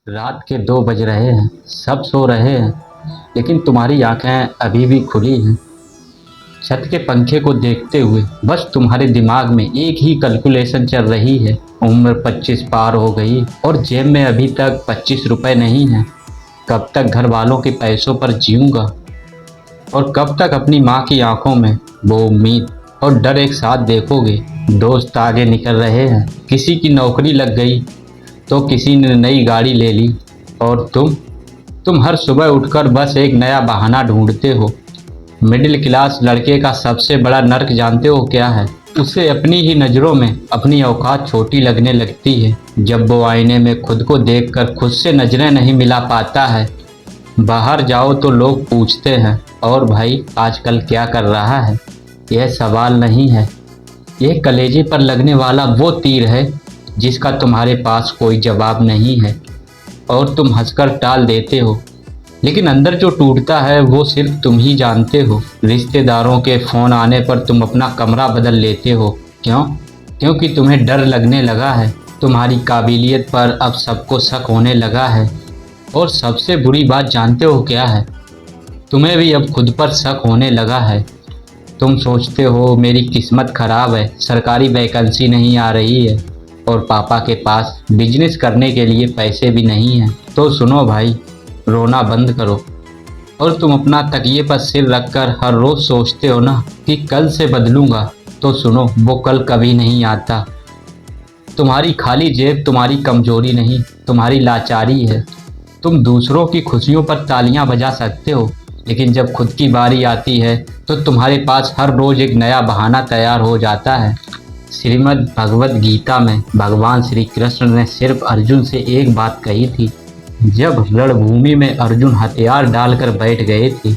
रात के 2 बज रहे हैं, सब सो रहे हैं, लेकिन तुम्हारी आंखें अभी भी खुली हैं। छत के पंखे को देखते हुए बस तुम्हारे दिमाग में एक ही कैलकुलेशन चल रही है। उम्र 25 पार हो गई और जेब में अभी तक 25 रुपए नहीं हैं। कब तक घर वालों के पैसों पर जीऊँगा और कब तक अपनी माँ की आंखों में वो उम्मीद और डर एक साथ देखोगे। दोस्त आगे निकल रहे हैं, किसी की नौकरी लग गई तो किसी ने नई गाड़ी ले ली और तुम हर सुबह उठकर बस एक नया बहाना ढूंढते हो। मिडिल क्लास लड़के का सबसे बड़ा नर्क जानते हो क्या है? उसे अपनी ही नज़रों में अपनी औकात छोटी लगने लगती है। जब वो आईने में खुद को देखकर खुद से नज़रें नहीं मिला पाता है। बाहर जाओ तो लोग पूछते हैं, और भाई आजकल क्या कर रहा है? यह सवाल नहीं है, यह कलेजे पर लगने वाला वो तीर है जिसका तुम्हारे पास कोई जवाब नहीं है और तुम हंसकर टाल देते हो, लेकिन अंदर जो टूटता है वो सिर्फ तुम ही जानते हो। रिश्तेदारों के फ़ोन आने पर तुम अपना कमरा बदल लेते हो। क्यों? क्योंकि तुम्हें डर लगने लगा है। तुम्हारी काबिलियत पर अब सबको शक होने लगा है। और सबसे बुरी बात जानते हो क्या है? तुम्हें भी अब खुद पर शक होने लगा है। तुम सोचते हो मेरी किस्मत ख़राब है, सरकारी वैकेंसी नहीं आ रही है और पापा के पास बिजनेस करने के लिए पैसे भी नहीं हैं। तो सुनो भाई, रोना बंद करो और तुम अपना तकिए पर सिर रखकर हर रोज़ सोचते हो ना कि कल से बदलूंगा, तो सुनो, वो कल कभी नहीं आता। तुम्हारी खाली जेब तुम्हारी कमजोरी नहीं, तुम्हारी लाचारी है। तुम दूसरों की खुशियों पर तालियां बजा सकते हो, लेकिन जब खुद की बारी आती है तो तुम्हारे पास हर रोज़ एक नया बहाना तैयार हो जाता है। श्रीमद् भगवत गीता में भगवान श्री कृष्ण ने सिर्फ अर्जुन से एक बात कही थी। जब रणभूमि में अर्जुन हथियार डालकर बैठ गए थे,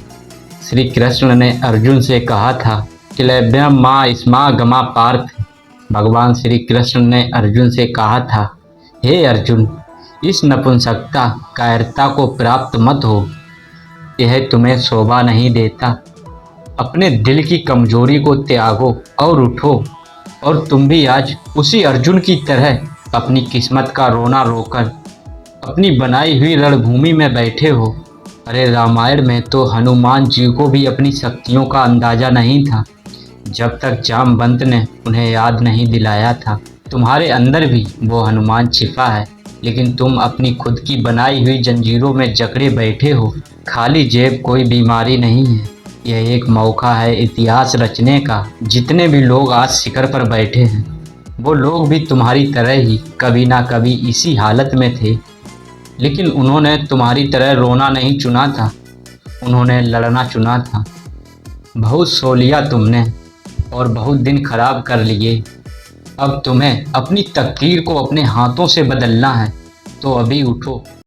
श्री कृष्ण ने अर्जुन से कहा था, क्लैब्यम माँ स्मा गमा पार्थ। भगवान श्री कृष्ण ने अर्जुन से कहा था, हे अर्जुन, इस नपुंसकता कायरता को प्राप्त मत हो, यह तुम्हें शोभा नहीं देता। अपने दिल की कमजोरी को त्यागो और उठो। और तुम भी आज उसी अर्जुन की तरह अपनी किस्मत का रोना रोकर अपनी बनाई हुई रणभूमि में बैठे हो। अरे रामायण में तो हनुमान जी को भी अपनी शक्तियों का अंदाजा नहीं था, जब तक जामवंत ने उन्हें याद नहीं दिलाया था। तुम्हारे अंदर भी वो हनुमान छिपा है, लेकिन तुम अपनी खुद की बनाई हुई जंजीरों में जकड़े बैठे हो। खाली जेब कोई बीमारी नहीं है, यह एक मौका है इतिहास रचने का। जितने भी लोग आज शिखर पर बैठे हैं, वो लोग भी तुम्हारी तरह ही कभी ना कभी इसी हालत में थे, लेकिन उन्होंने तुम्हारी तरह रोना नहीं चुना था, उन्होंने लड़ना चुना था। बहुत सो लिया तुमने और बहुत दिन खराब कर लिए। अब तुम्हें अपनी तकदीर को अपने हाथों से बदलना है, तो अभी उठो।